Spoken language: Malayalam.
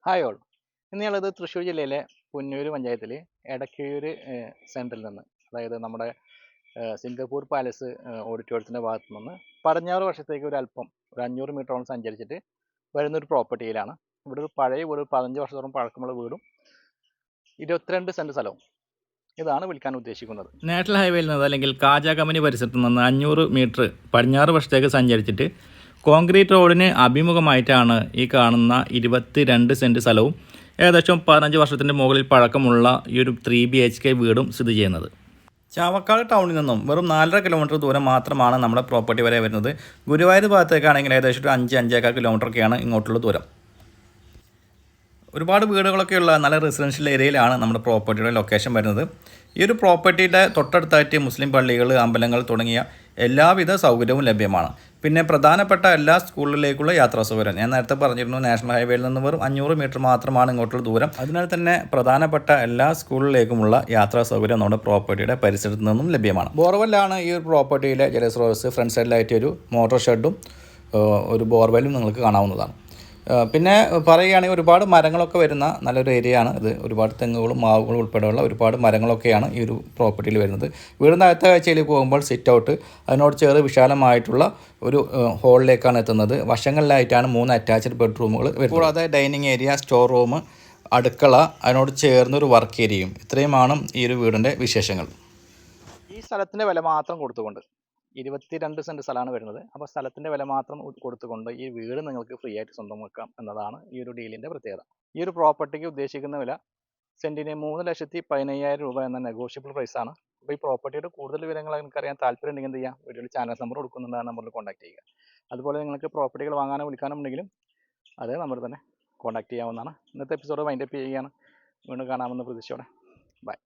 Hi all. ഇന്ന് ഞങ്ങളത് തൃശ്ശൂർ ജില്ലയിലെ പുന്നൂർ പഞ്ചായത്തിൽ എടക്കയൂർ സെൻറ്ററിൽ നിന്ന്, അതായത് നമ്മുടെ സിംഗപ്പൂർ പാലസ് ഓഡിറ്റോറിയത്തിൻ്റെ ഭാഗത്ത് നിന്ന് പടിഞ്ഞാറ് വശത്തേക്ക് ഒരു 500 മീറ്ററോളം സഞ്ചരിച്ചിട്ട് വരുന്നൊരു പ്രോപ്പർട്ടിയിലാണ്. ഇവിടെ ഒരു പഴയ വീട്, 15 വർഷത്തോളം പഴക്കമുള്ള വീടും 22 സെൻറ്റ് സ്ഥലവും ഇതാണ് വിൽക്കാൻ ഉദ്ദേശിക്കുന്നത്. നാഷണൽ ഹൈവേയിൽ നിന്ന് അല്ലെങ്കിൽ കാജ കമ്പനി പരിസരത്ത് നിന്ന് 500 മീറ്റർ പടിഞ്ഞാറ് വശത്തേക്ക് സഞ്ചരിച്ചിട്ട് കോൺക്രീറ്റ് റോഡിന് അഭിമുഖമായിട്ടാണ് ഈ കാണുന്ന 22 സെൻറ്റ് സ്ഥലവും ഏകദേശം 15 വർഷത്തിൻ്റെ മുകളിൽ പഴക്കമുള്ള ഈ ഒരു 3 BHK വീടും സ്ഥിതി ചെയ്യുന്നത്. ചാവക്കാട് ടൗണിൽ നിന്നും വെറും 4.5 കിലോമീറ്റർ ദൂരം മാത്രമാണ് നമ്മുടെ പ്രോപ്പർട്ടി വരെ വരുന്നത്. ഗുരുവായൂർ ഭാഗത്തേക്കാണെങ്കിൽ ഏകദേശം ഒരു 5-5.25 കിലോമീറ്ററൊക്കെയാണ് ഇങ്ങോട്ടുള്ള ദൂരം. ഒരുപാട് വീടുകളൊക്കെയുള്ള നല്ല റെസിഡൻഷ്യൽ ഏരിയയിലാണ് നമ്മുടെ പ്രോപ്പർട്ടിയുടെ ലൊക്കേഷൻ വരുന്നത്. ഈ ഒരു പ്രോപ്പർട്ടിയുടെ തൊട്ടടുത്തായിട്ട് മുസ്ലിം പള്ളികൾ, അമ്പലങ്ങൾ തുടങ്ങിയ എല്ലാവിധ സൗകര്യവും ലഭ്യമാണ്. പിന്നെ പ്രധാനപ്പെട്ട എല്ലാ സ്കൂളിലേക്കുള്ള യാത്രാ സൗകര്യം ഞാൻ നേരത്തെ പറഞ്ഞിരുന്നു. നാഷണൽ ഹൈവേയിൽ നിന്ന് വെറും 500 മീറ്റർ മാത്രമാണ് ഇങ്ങോട്ടുള്ള ദൂരം. അതിനാൽ തന്നെ പ്രധാനപ്പെട്ട എല്ലാ സ്കൂളിലേക്കുമുള്ള യാത്രാ സൗകര്യം നമ്മുടെ പ്രോപ്പർട്ടിയുടെ പരിസരത്ത് നിന്നും ലഭ്യമാണ്. ബോർവെല്ലാണ് ഈ ഒരു പ്രോപ്പർട്ടിയിലെ ജലസ്രോതസ്. ഫ്രണ്ട് സൈഡിലായിട്ട് ഒരു മോട്ടോർ ഷെഡും ഒരു ബോർവെല്ലും നിങ്ങൾക്ക് കാണാവുന്നതാണ്. പിന്നെ പറയുകയാണെങ്കിൽ ഒരുപാട് മരങ്ങളൊക്കെ വരുന്ന നല്ലൊരു ഏരിയയാണ് ഇത്. ഒരുപാട് തെങ്ങുകളും മാവുകളും ഉൾപ്പെടെയുള്ള ഒരുപാട് മരങ്ങളൊക്കെയാണ് ഈ ഒരു പ്രോപ്പർട്ടിയിൽ വരുന്നത്. വീടിൻ്റെ അകത്തെ കാഴ്ചയിലേക്ക് പോകുമ്പോൾ സിറ്റ് ഔട്ട്, അതിനോട് ചേർന്ന് വിശാലമായിട്ടുള്ള ഒരു ഹോളിലേക്കാണ് എത്തുന്നത്. വശങ്ങളിലായിട്ടാണ് 3 അറ്റാച്ച്ഡ് ബെഡ്റൂമുകൾ വരുന്നത്. കൂടാതെ ഡൈനിങ് ഏരിയ, സ്റ്റോർ റൂം, അടുക്കള, അതിനോട് ചേർന്നൊരു വർക്ക് ഏരിയയും. ഇത്രയുമാണ് ഈ ഒരു വീടിൻ്റെ വിശേഷങ്ങൾ. ഈ സ്ഥലത്തിൻ്റെ വില മാത്രം കൊടുത്തുകൊണ്ട് 22 സെൻറ്റ് സ്ഥലമാണ് വരുന്നത്. അപ്പോൾ സ്ഥലത്തിൻ്റെ വില മാത്രം കൊടുത്തുകൊണ്ട് ഈ വീട് നിങ്ങൾക്ക് ഫ്രീ ആയിട്ട് സ്വന്തമാക്കാം എന്നതാണ് ഈ ഒരു ഡീലിൻ്റെ പ്രത്യേകത. ഈ ഒരു പ്രോപ്പർട്ടിക്ക് ഉദ്ദേശിക്കുന്ന വില സെൻറ്റിന് 3,15,000 രൂപ എന്ന നെഗോഷ്യബിൾ പ്രൈസാണ്. അപ്പോൾ ഈ പ്രോപ്പർട്ടിയുടെ കൂടുതൽ വിവരങ്ങൾ നിങ്ങൾക്ക് അറിയാൻ താല്പര്യം ഉണ്ടെങ്കിൽ എന്ത് ചെയ്യുക, വീഡിയോയിൽ ചാനൽ നമ്പർ കൊടുക്കുന്നുണ്ട്, ആ നമ്പറിൽ കോൺടാക്ട് ചെയ്യുക. അതുപോലെ നിങ്ങൾക്ക് പ്രോപ്പർട്ടികൾ വാങ്ങാനോ വിൽക്കാനോ ഉണ്ടെങ്കിലും അതേ നമ്പറിൽ തന്നെ കോൺടാക്ട് ചെയ്യാവുന്നതാണ്. ഇന്നത്തെ എപ്പിസോഡ് വൈൻഡപ്പ് ചെയ്യുകയാണ്. വീണ്ടും കാണാമെന്ന പ്രതീക്ഷയോടെ. ബൈ.